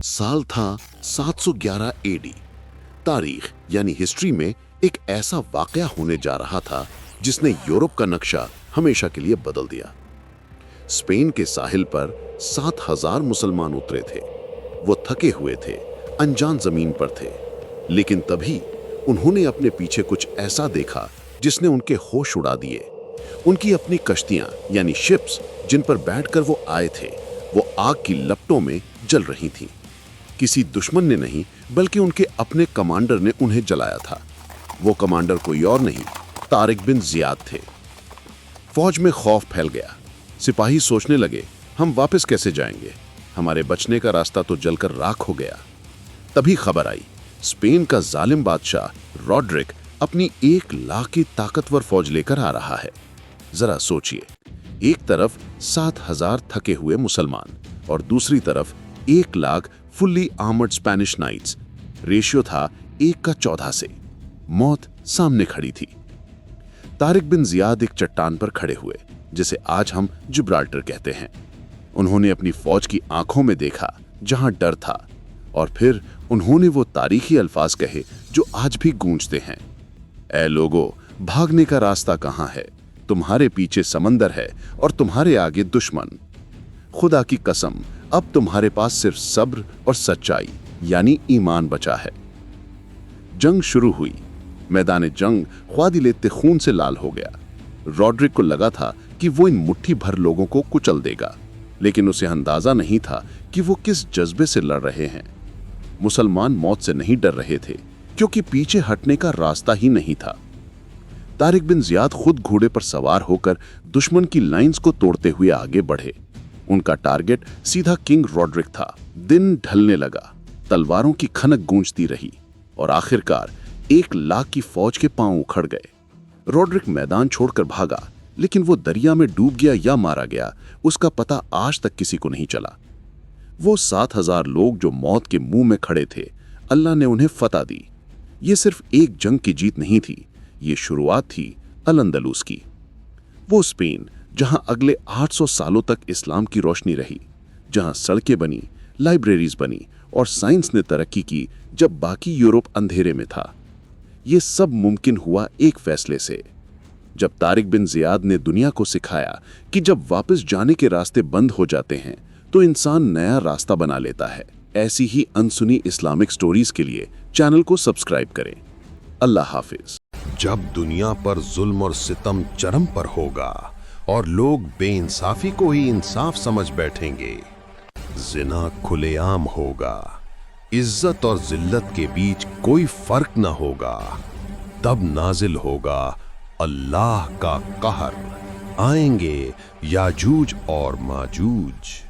साल था 711 एडी। तारीख यानी हिस्ट्री में एक ऐसा वाकया होने जा रहा था जिसने यूरोप का नक्शा हमेशा के लिए बदल दिया। स्पेन के साहिल पर 7,000 मुसलमान उतरे थे। वो थके हुए थे, अनजान जमीन पर थे, लेकिन तभी उन्होंने अपने पीछे कुछ ऐसा देखा जिसने उनके होश उड़ा दिए। उनकी अपनी कश्तियां यानी शिप्स जिन पर बैठकर वो आए थे, वो आग की लपटों में जल रही थीं। किसी दुश्मन ने नहीं बल्कि उनके अपने कमांडर ने उन्हें जलाया था। वो कमांडर कोई और नहीं, तारिक बिन जियाद थे। फौज में खौफ फैल गया। सिपाही सोचने लगे, हम वापस कैसे जाएंगे? हमारे बचने का रास्ता तो जलकर राख हो गया। तभी खबर आई, स्पेन का जालिम बादशाह रॉड्रिक अपनी 1 लाख की ताकतवर फौज लेकर आ रहा है। जरा सोचिए, एक तरफ 7,000 थके हुए मुसलमान और दूसरी तरफ 1 lakh fully armoured Spanish knights. Ratio था 1 का 14 से। मौत सामने खड़ी थी। तारिक बिन जियाद एक चट्टान पर खड़े हुए, जिसे आज हम जिब्राल्टर कहते हैं। उन्होंने अपनी फौज की आंखों में देखा जहां डर था, और फिर उन्होंने वो तारीखी अल्फाज कहे जो आज भी गूंजते हैं, ऐ लोगो, भागने का रास्ता कहां है? तुम्हारे पीछे समंदर है और तुम्हारे आगे दुश्मन। खुदा की कसम, अब तुम्हारे पास सिर्फ सब्र और सच्चाई यानी ईमान बचा है। जंग शुरू हुई। मैदान जंग ख्वादी लेते खून से लाल हो गया। रॉड्रिक को लगा था कि वो इन मुट्ठी भर लोगों को कुचल देगा, लेकिन उसे अंदाजा नहीं था कि वो किस जज्बे से लड़ रहे हैं। मुसलमान मौत से नहीं डर रहे थे, क्योंकि पीछे हटने का रास्ता ही नहीं था। तारिक बिन जियाद खुद घोड़े पर सवार होकर दुश्मन की लाइंस को तोड़ते हुए आगे बढ़े। उनका टारगेट सीधा किंग रॉड्रिक था। दिन ढलने लगा, तलवारों की खनक गूंजती रही और आखिरकार 1 लाख की फौज के पांव उखड़ गए। रॉड्रिक मैदान छोड़कर भागा, लेकिन वो दरिया में डूब गया या मारा गया, उसका पता आज तक किसी को नहीं चला। वो 7,000 लोग जो मौत के मुंह में खड़े थे, अल्लाह ने उन्हें फतह दी। ये सिर्फ एक जंग की जीत नहीं थी, ये शुरुआत थी अल-अंदलुस की। वो स्पेन जहां अगले 800 सालों तक इस्लाम की रोशनी रही, जहां सड़कें बनी, लाइब्रेरीज बनी और साइंस ने तरक्की की जब बाकी यूरोप अंधेरे में था। ये सब मुमकिन हुआ एक फैसले से, जब तारिक बिन जियाद ने दुनिया को सिखाया कि जब वापस जाने के रास्ते बंद हो जाते हैं तो इंसान नया रास्ता बना लेता है। ऐसी ही अनसुनी इस्लामिक स्टोरीज के लिए चैनल को सब्सक्राइब करें। अल्लाह हाफिज। जब दुनिया पर जुल्म और सितम चरम पर होगा और लोग बेइंसाफी को ही इंसाफ समझ बैठेंगे, जिना खुलेआम होगा, इज्जत और जिल्लत के बीच कोई फर्क न होगा, तब नाजिल होगा अल्लाह का कहर। आएंगे याजूज और माजूज।